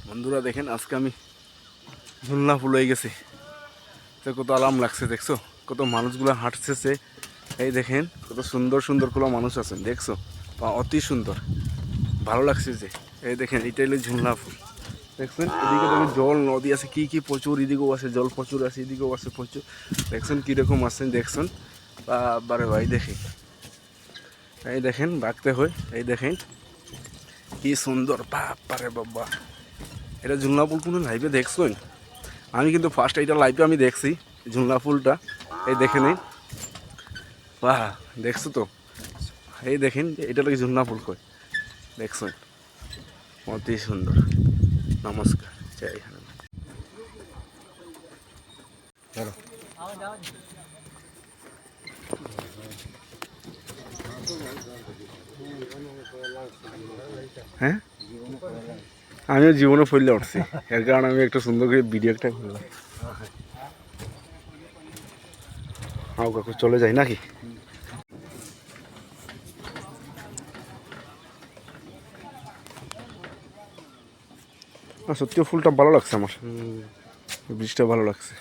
বন্ধুরা দেখেন আজকে আমি ঝুলনা ফুল হয়ে গেছি। তো কত আরাম লাগছে দেখছো, কত মানুষগুলো হাঁটতেছে। এই দেখেন কত সুন্দর সুন্দর কোনো মানুষ আছেন দেখছো, অতি সুন্দর ভালো লাগছে যে। এই দেখেন এটা হলো ঝুলনা ফুল দেখছেন। এদিকে দেখেন জল নদী আছে কি কি প্রচুর, এদিকেও আছে জল প্রচুর আছে, এদিকেও আছে প্রচুর। দেখছেন কীরকম আছেন দেখছেন। বারে ভাই দেখি, এই দেখেন বাঁকতে হয়। এই দেখেন কি সুন্দর, বারে বাবা। এটা ঝুলনা ফুল কোনো লাইভে দেখছেন? আমি কিন্তু ফার্স্ট এটা লাইভে আমি দেখছি ঝুলনা ফুলটা। এই দেখে নিন, বাহ দেখছো তো। এই দেখেন এটা লাগে ঝুলনা ফুল কয়, দেখছেন অতি সুন্দর। নমস্কার, জয় হনুমান। চলো হ্যাঁ, আমিও জীবনে ফুললে উঠছি, এর কারণে আমি একটা সুন্দর করে ভিডিও একটা করলাম। হাও কাকু চলে যাই নাকি? সত্যিও ফুলটা ভালো লাগছে আমার, ব্রিজটা ভালো লাগছে।